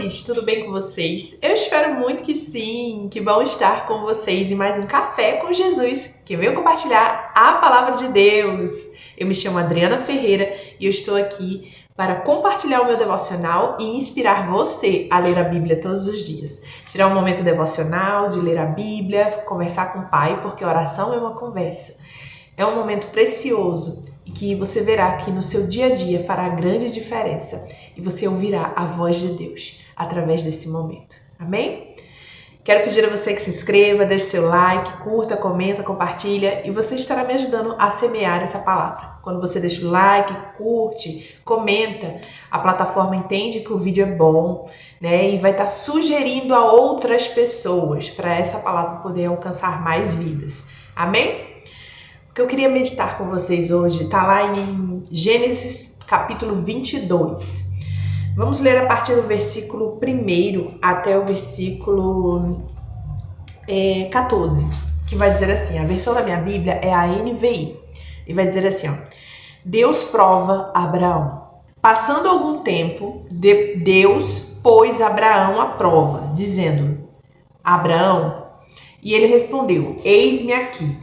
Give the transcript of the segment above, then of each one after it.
amores! Tudo bem com vocês? Eu espero muito que sim! Que bom estar com vocês em mais um Café com Jesus, que veio compartilhar a Palavra de Deus. Eu me chamo Adriana Ferreira e eu estou aqui para compartilhar o meu devocional e inspirar você a ler a Bíblia todos os dias. Tirar um momento devocional, de ler a Bíblia, conversar com o Pai, porque oração é uma conversa. É um momento precioso e que você verá que no seu dia a dia fará grande diferença e você ouvirá a voz de Deus através desse momento. Amém? Quero pedir a você que se inscreva, deixe seu like, curta, comenta, compartilha e você estará me ajudando a semear essa palavra. Quando você deixa o like, curte, comenta, a plataforma entende que o vídeo é bom, né? E vai estar sugerindo a outras pessoas para essa palavra poder alcançar mais vidas. Amém? O que eu queria meditar com vocês hoje está lá em Gênesis capítulo 22. Vamos ler a partir do versículo 1 até o versículo 14, que vai dizer assim, a versão da minha Bíblia é a NVI, e vai dizer assim, ó, Deus prova Abraão. Passando algum tempo, Deus pôs Abraão à prova, dizendo, Abraão, e ele respondeu, eis-me aqui.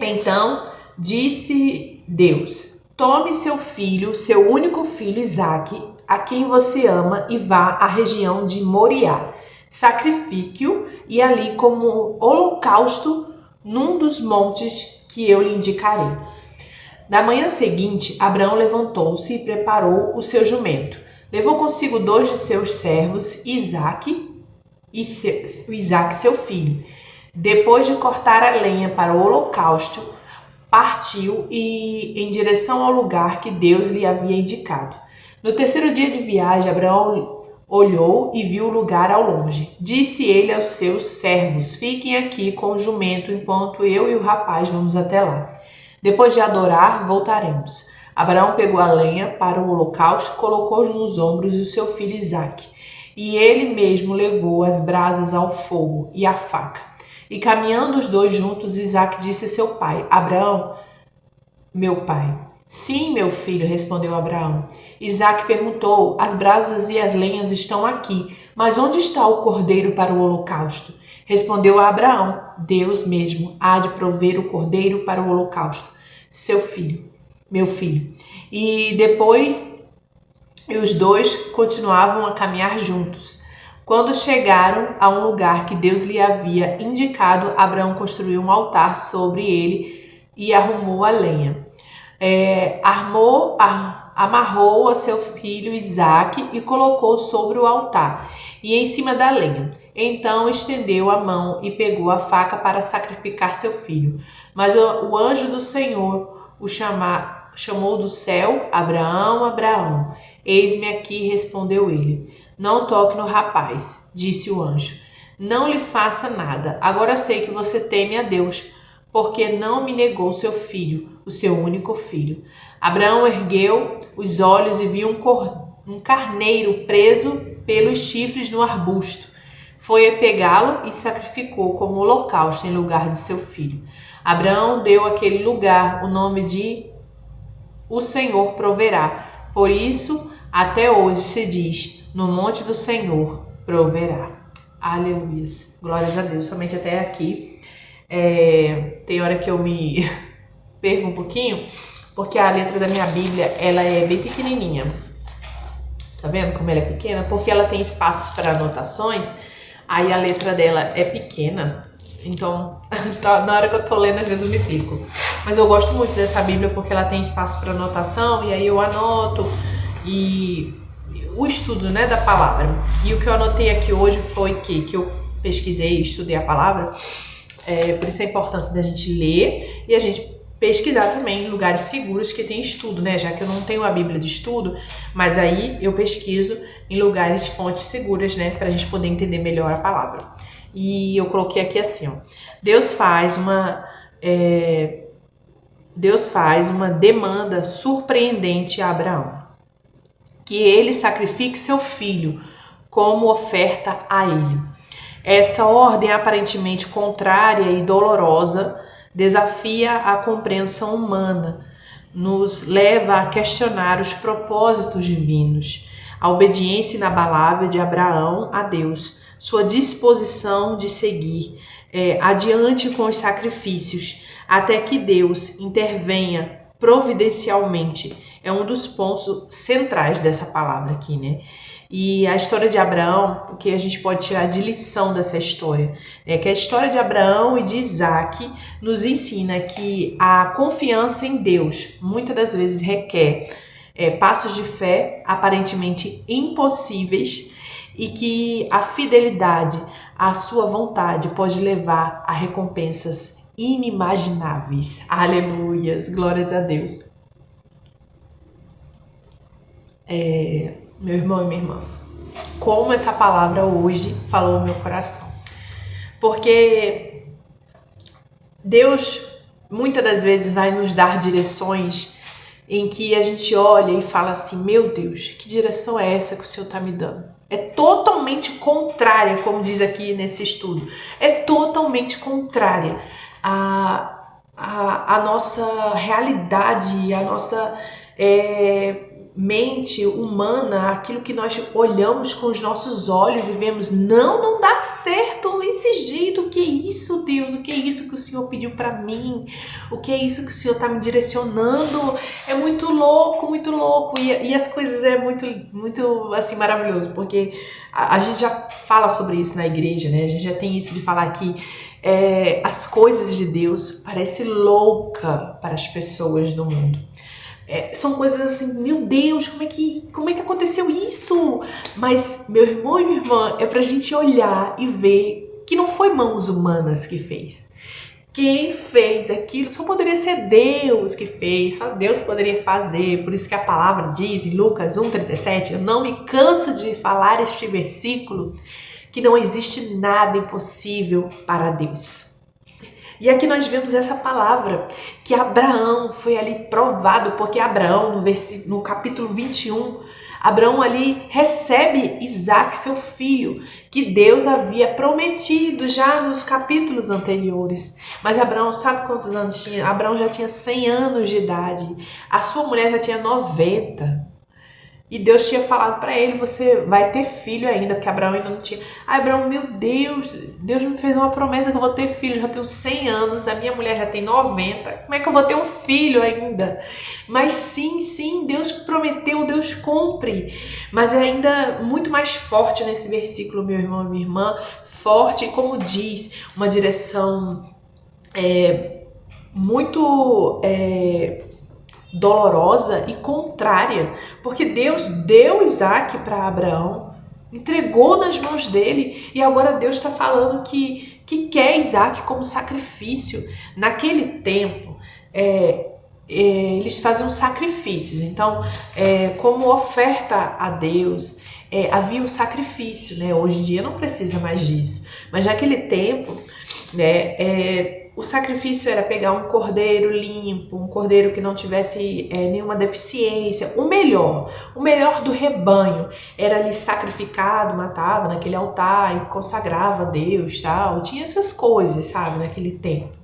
Então disse Deus, tome seu filho, seu único filho Isaque, a quem você ama, e vá à região de Moriá. Sacrifique-o e ali como holocausto num dos montes que eu lhe indicarei. Na manhã seguinte, Abraão levantou-se e preparou o seu jumento. Levou consigo 2 de seus servos, Isaque seu filho. Depois de cortar a lenha para o holocausto, partiu em direção ao lugar que Deus lhe havia indicado. No terceiro dia de viagem, Abraão olhou e viu o lugar ao longe. Disse ele aos seus servos, fiquem aqui com o jumento enquanto eu e o rapaz vamos até lá. Depois de adorar, voltaremos. Abraão pegou a lenha para o holocausto, colocou nos ombros do seu filho Isaque, e ele mesmo levou as brasas ao fogo e a faca. E caminhando os dois juntos, Isaque disse a seu pai, Abraão, meu pai. Sim, meu filho, respondeu Abraão. Isaque perguntou, as brasas e as lenhas estão aqui, mas onde está o cordeiro para o holocausto? Respondeu a Abraão, Deus mesmo há de prover o cordeiro para o holocausto, seu filho, meu filho. E depois os dois continuavam a caminhar juntos. Quando chegaram a um lugar que Deus lhe havia indicado, Abraão construiu um altar sobre ele e arrumou a lenha. Amarrou a seu filho Isaque e colocou sobre o altar e em cima da lenha. Então estendeu a mão e pegou a faca para sacrificar seu filho. Mas o anjo do Senhor o chamou do céu, Abraão, Abraão. Eis-me aqui, respondeu ele. Não toque no rapaz, disse o anjo. Não lhe faça nada. Agora sei que você teme a Deus, porque não me negou seu filho, o seu único filho. Abraão ergueu os olhos e viu um carneiro preso pelos chifres no arbusto. Foi pegá-lo e sacrificou como holocausto em lugar de seu filho. Abraão deu àquele lugar o nome de O Senhor Proverá. Por isso, até hoje se diz, no monte do Senhor proverá. Aleluia. Glórias a Deus. Somente até aqui. Tem hora que eu me perco um pouquinho, porque a letra da minha Bíblia, ela é bem pequenininha. Tá vendo como ela é pequena? Porque ela tem espaços para anotações, aí a letra dela é pequena. Então, na hora que eu tô lendo, às vezes eu me perco. Mas eu gosto muito dessa Bíblia porque ela tem espaço para anotação, e aí eu anoto e o estudo, né, da palavra. E o que eu anotei aqui hoje foi que eu pesquisei e estudei a palavra, por isso a importância da gente ler e a gente pesquisar também em lugares seguros que tem estudo, né, já que eu não tenho a Bíblia de estudo, mas aí eu pesquiso em lugares, fontes seguras, né, pra gente poder entender melhor a palavra. E eu coloquei aqui assim, ó, Deus faz uma demanda surpreendente a Abraão, que ele sacrifique seu filho como oferta a ele. Essa ordem aparentemente contrária e dolorosa desafia a compreensão humana, nos leva a questionar os propósitos divinos. a obediência inabalável de Abraão a Deus, sua disposição de seguir adiante com os sacrifícios, até que Deus intervenha providencialmente. É um dos pontos centrais dessa palavra aqui, né? E a história de Abraão, o que a gente pode tirar de lição dessa história, é que a história de Abraão e de Isaac nos ensina que a confiança em Deus muitas das vezes requer passos de fé aparentemente impossíveis e que a fidelidade à sua vontade pode levar a recompensas inimagináveis. Aleluias, glórias a Deus. Meu irmão e minha irmã, como essa palavra hoje falou no meu coração. Porque Deus muitas das vezes vai nos dar direções em que a gente olha e fala assim, meu Deus, que direção é essa que o Senhor está me dando? É totalmente contrária, como diz aqui nesse estudo, é totalmente contrária à nossa realidade, à nossa mente humana, aquilo que nós olhamos com os nossos olhos e vemos, não dá certo esse jeito, o que é isso, Deus, o que é isso que o Senhor pediu para mim, o que é isso que o Senhor está me direcionando, é muito louco, e as coisas é muito assim, maravilhoso, porque a gente já fala sobre isso na igreja, né, a gente já tem isso de falar que as coisas de Deus parecem louca para as pessoas do mundo. São coisas assim, meu Deus, como é que aconteceu isso? Mas, meu irmão e minha irmã, é pra gente olhar e ver que não foi mãos humanas que fez. Quem fez aquilo só poderia ser Deus que fez, só Deus poderia fazer. Por isso que a palavra diz em Lucas 1,37, eu não me canso de falar este versículo, que não existe nada impossível para Deus. E aqui nós vemos essa palavra, que Abraão foi ali provado, porque Abraão, no capítulo 21, Abraão ali recebe Isaac, seu filho, que Deus havia prometido já nos capítulos anteriores. Mas Abraão, sabe quantos anos tinha? Abraão já tinha 100 anos de idade, a sua mulher já tinha 90. E Deus tinha falado para ele, você vai ter filho ainda, porque Abraão ainda não tinha. Ai, Abraão, meu Deus, Deus me fez uma promessa que eu vou ter filho, já tenho 100 anos, a minha mulher já tem 90, como é que eu vou ter um filho ainda? Mas sim, Deus prometeu, Deus cumpre. Mas é ainda muito mais forte nesse versículo, meu irmão e minha irmã, forte, como diz, uma direção muito dolorosa e contrária, porque Deus deu Isaac para Abraão, entregou nas mãos dele, e agora Deus está falando que quer Isaac como sacrifício. Naquele tempo, eles faziam sacrifícios, então, como oferta a Deus, havia o sacrifício, né? Hoje em dia não precisa mais disso, mas naquele tempo, né, o sacrifício era pegar um cordeiro limpo, um cordeiro que não tivesse nenhuma deficiência, o melhor do rebanho era ali sacrificado, matava naquele altar e consagrava a Deus, tal. Tinha essas coisas, sabe, naquele tempo.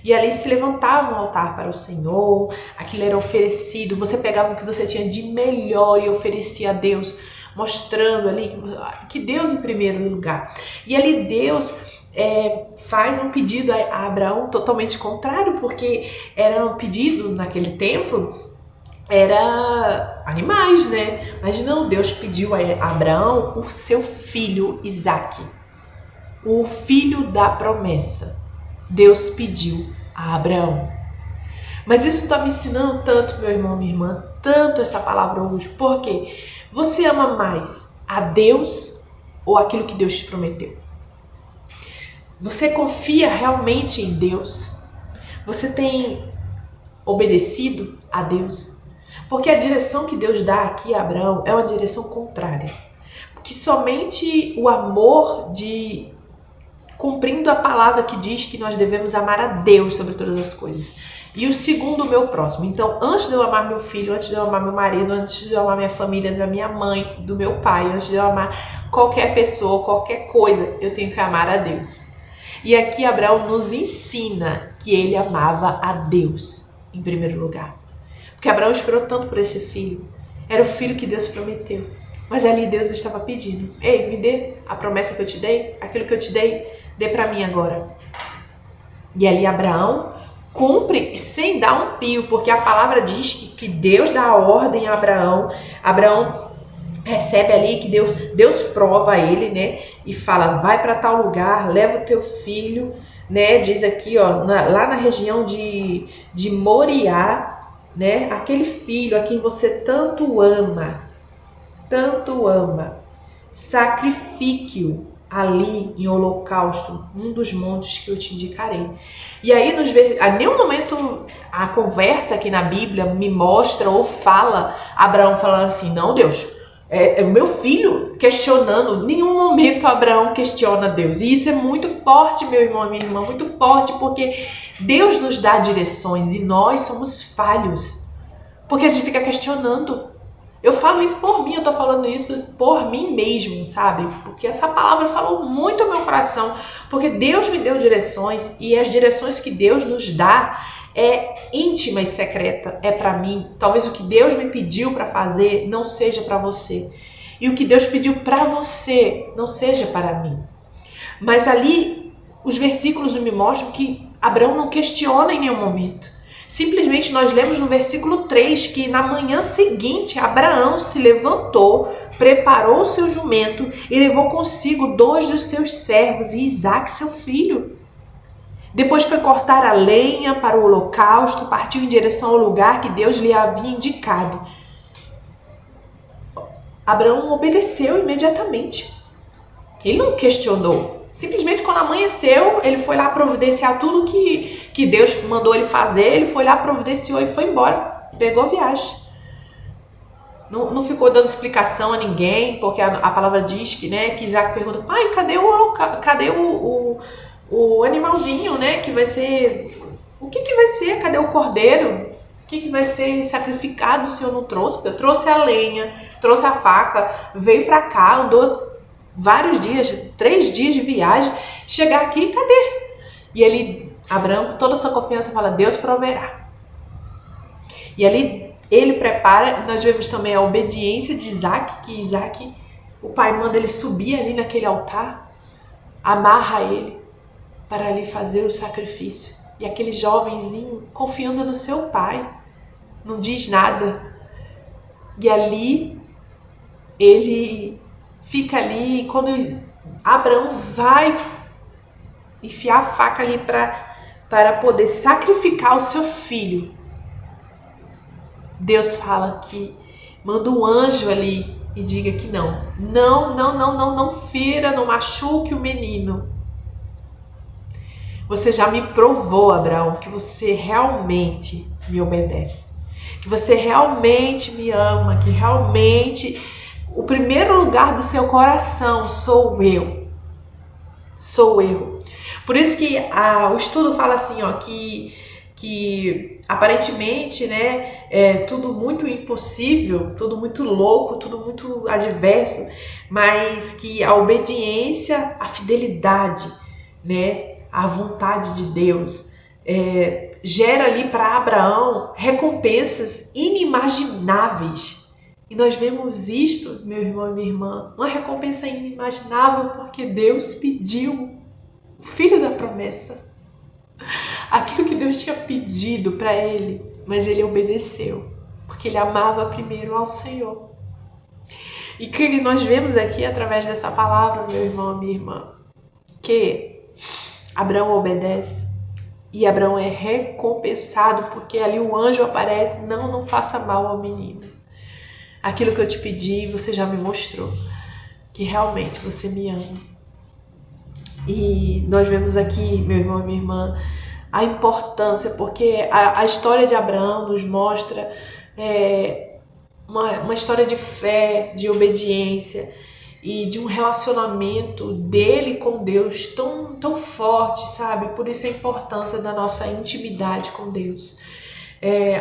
E ali se levantava um altar para o Senhor, aquilo era oferecido, você pegava o que você tinha de melhor e oferecia a Deus, mostrando ali que Deus em primeiro lugar. E ali Deus faz um pedido a Abraão totalmente contrário, porque era um pedido naquele tempo, era animais, né? Mas não, Deus pediu a Abraão o seu filho Isaac, o filho da promessa. Deus pediu a Abraão. Mas isso está me ensinando tanto, meu irmão, minha irmã, tanto essa palavra hoje, porque você ama mais a Deus ou aquilo que Deus te prometeu? Você confia realmente em Deus? Você tem obedecido a Deus? Porque a direção que Deus dá aqui a Abraão é uma direção contrária. Que somente o amor de cumprindo a palavra que diz que nós devemos amar a Deus sobre todas as coisas. E o segundo, o meu próximo. Então, antes de eu amar meu filho, antes de eu amar meu marido, antes de eu amar minha família, da minha mãe, do meu pai, antes de eu amar qualquer pessoa, qualquer coisa, eu tenho que amar a Deus. E aqui Abraão nos ensina que ele amava a Deus em primeiro lugar. Porque Abraão esperou tanto por esse filho. Era o filho que Deus prometeu. Mas ali Deus estava pedindo: ei, me dê a promessa que eu te dei, aquilo que eu te dei, dê para mim agora. E ali Abraão cumpre sem dar um pio, porque a palavra diz que Deus dá a ordem a Abraão. Abraão recebe ali que Deus prova a ele, né? E fala: vai para tal lugar, leva o teu filho, né? Diz aqui, ó, lá na região de Moriá, né? Aquele filho a quem você tanto ama, sacrifique-o ali em holocausto, um dos montes que eu te indicarei. E aí, a nenhum momento a conversa aqui na Bíblia me mostra ou fala Abraão falando assim: não, Deus, é o meu filho, questionando. Em nenhum momento Abraão questiona Deus. E isso é muito forte, meu irmão e minha irmã, muito forte, porque Deus nos dá direções e nós somos falhos, porque a gente fica questionando. Eu falo isso por mim, eu tô falando isso por mim mesmo, sabe? Porque essa palavra falou muito ao meu coração, porque Deus me deu direções e as direções que Deus nos dá é íntima e secreta, é para mim. Talvez o que Deus me pediu para fazer não seja para você. E o que Deus pediu para você não seja para mim. Mas ali os versículos me mostram que Abraão não questiona em nenhum momento. Simplesmente nós lemos no versículo 3 que na manhã seguinte Abraão se levantou, preparou o seu jumento e levou consigo 2 dos seus servos e Isaque, seu filho. Depois foi cortar a lenha para o holocausto, partiu em direção ao lugar que Deus lhe havia indicado. Abraão obedeceu imediatamente. Ele não questionou. Simplesmente quando amanheceu, ele foi lá providenciar tudo que Deus mandou ele fazer, ele foi lá, providenciou e foi embora. Pegou a viagem. Não ficou dando explicação a ninguém, porque a palavra diz que, né, que Isaac pergunta: pai, cadê o animalzinho, né, que vai ser... O que vai ser? Cadê o cordeiro? O que vai ser sacrificado se eu não trouxe? Porque eu trouxe a lenha, trouxe a faca, veio pra cá, andou vários dias, 3 dias de viagem, chegar aqui, cadê? E ele, Abraão, com toda a sua confiança, fala: Deus proverá. E ali ele prepara. Nós vemos também a obediência de Isaac, que Isaac, o pai manda ele subir ali naquele altar, amarra ele para ali fazer o sacrifício. E aquele jovenzinho confiando no seu pai, não diz nada. E ali ele fica ali, e quando Abraão vai enfiar a faca ali para poder sacrificar o seu filho, Deus fala que manda um anjo ali e diga que não fira, não machuque o menino. Você já me provou, Abraão, que você realmente me obedece, que você realmente me ama, que realmente o primeiro lugar do seu coração sou eu. Sou eu. Por isso que o estudo fala assim, ó, que aparentemente, né, é tudo muito impossível, tudo muito louco, tudo muito adverso, mas que a obediência, a fidelidade, né, a vontade de Deus gera ali para Abraão recompensas inimagináveis. E nós vemos isto, meu irmão e minha irmã, uma recompensa inimaginável, porque Deus pediu o filho da promessa. Aquilo que Deus tinha pedido para ele, mas ele obedeceu, porque ele amava primeiro ao Senhor. E que nós vemos aqui através dessa palavra, meu irmão e minha irmã, que Abraão obedece e Abraão é recompensado, porque ali o anjo aparece: não faça mal ao menino. Aquilo que eu te pedi, você já me mostrou, que realmente você me ama. E nós vemos aqui, meu irmão e minha irmã, a importância, porque a história de Abraão nos mostra uma história de fé, de obediência e de um relacionamento dele com Deus tão forte, sabe? Por isso a importância da nossa intimidade com Deus.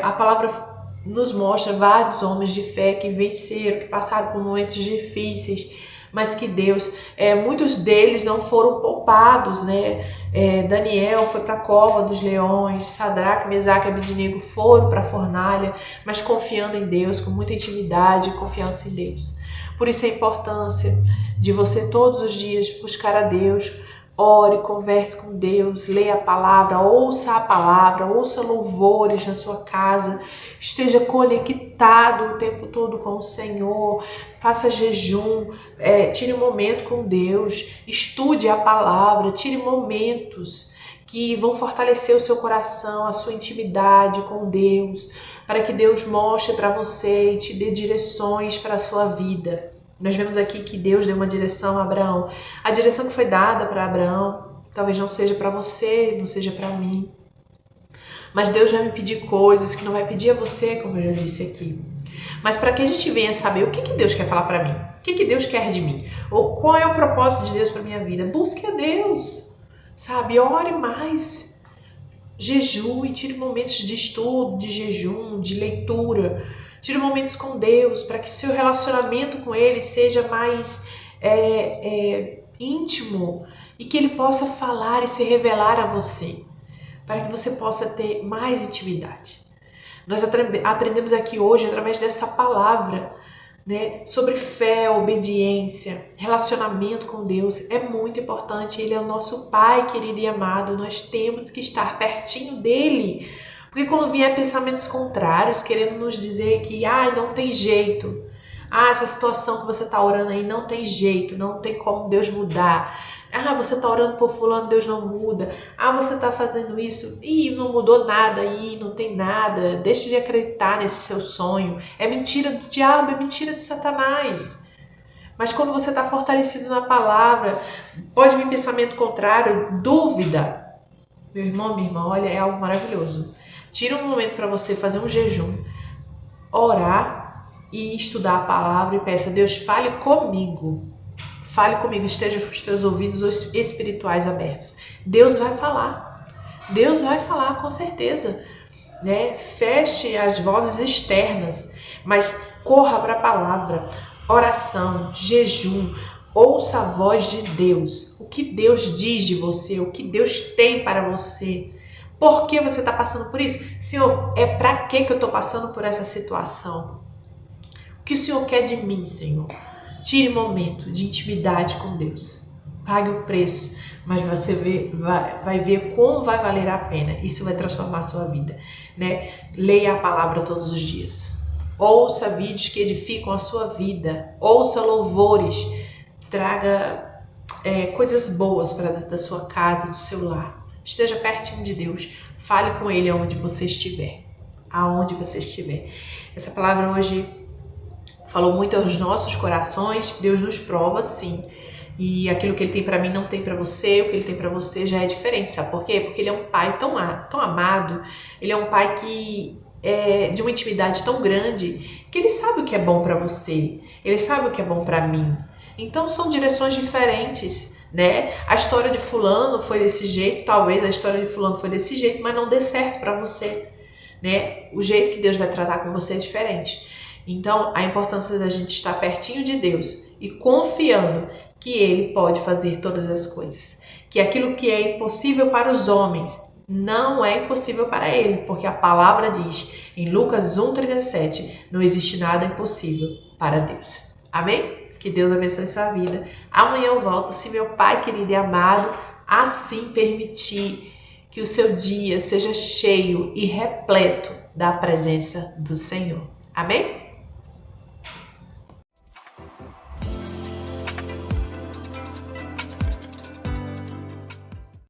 A palavra nos mostra vários homens de fé que venceram, que passaram por momentos difíceis, mas que Deus, muitos deles não foram poupados, né? Daniel foi para a cova dos leões, Sadraque, Mesaque e Abednego foram para a fornalha, mas confiando em Deus, com muita intimidade e confiança em Deus. Por isso a importância de você todos os dias buscar a Deus. Ore, converse com Deus, leia a palavra, ouça louvores na sua casa, esteja conectado o tempo todo com o Senhor, faça jejum, tire um momento com Deus, estude a palavra, tire momentos que vão fortalecer o seu coração, a sua intimidade com Deus, para que Deus mostre para você e te dê direções para a sua vida. Nós vemos aqui que Deus deu uma direção a Abraão. A direção que foi dada para Abraão talvez não seja para você, não seja para mim. Mas Deus vai me pedir coisas que não vai pedir a você, como eu já disse aqui. Mas para que a gente venha saber o que Deus quer falar para mim, o que Deus quer de mim, ou qual é o propósito de Deus para minha vida, busque a Deus, sabe? Ore mais, jejue, tire momentos de estudo, de jejum, de leitura. Tire momentos com Deus para que seu relacionamento com Ele seja mais íntimo e que Ele possa falar e se revelar a você, para que você possa ter mais intimidade. Nós aprendemos aqui hoje, através dessa palavra, né, sobre fé, obediência, relacionamento com Deus. É muito importante, Ele é o nosso Pai querido e amado, nós temos que estar pertinho dEle. Porque quando vier pensamentos contrários, querendo nos dizer que não tem jeito, essa situação que você está orando aí não tem jeito, não tem como Deus mudar, você está orando por fulano, Deus não muda, você está fazendo isso e não mudou nada aí, não tem nada, deixe de acreditar nesse seu sonho, é mentira do diabo, é mentira de Satanás. Mas quando você está fortalecido na palavra, pode vir pensamento contrário, dúvida. Meu irmão, minha irmã, olha, é algo maravilhoso. Tira um momento para você fazer um jejum, orar e estudar a palavra e peça: Deus, fale comigo, esteja com os teus ouvidos espirituais abertos. Deus vai falar com certeza, né? Feche as vozes externas, mas corra para a palavra, oração, jejum, ouça a voz de Deus, o que Deus diz de você, o que Deus tem para você. Por que você está passando por isso? Senhor, para que eu estou passando por essa situação? O que o Senhor quer de mim, Senhor? Tire um momento de intimidade com Deus. Pague o preço, mas você vai ver como vai valer a pena. Isso vai transformar a sua vida, né? Leia a palavra todos os dias. Ouça vídeos que edificam a sua vida. Ouça louvores. Traga coisas boas para dentro da sua casa, do seu lar. Esteja pertinho de Deus. Fale com Ele aonde você estiver. Aonde você estiver. Essa palavra hoje falou muito aos nossos corações. Deus nos prova, sim. E aquilo que Ele tem para mim não tem para você. O que Ele tem para você já é diferente. Sabe por quê? Porque Ele é um Pai tão amado. Ele é um Pai que é de uma intimidade tão grande que Ele sabe o que é bom para você. Ele sabe o que é bom para mim. Então são direções diferentes, né? A história de fulano foi desse jeito, talvez a história de fulano foi desse jeito, mas não dê certo para você, né? O jeito que Deus vai tratar com você é diferente. Então, a importância da gente estar pertinho de Deus e confiando que Ele pode fazer todas as coisas. Que aquilo que é impossível para os homens não é impossível para Ele, porque a palavra diz em Lucas 1,37, não existe nada impossível para Deus. Amém? Que Deus abençoe sua vida. Amanhã eu volto, se meu Pai querido e amado assim permitir, que o seu dia seja cheio e repleto da presença do Senhor. Amém?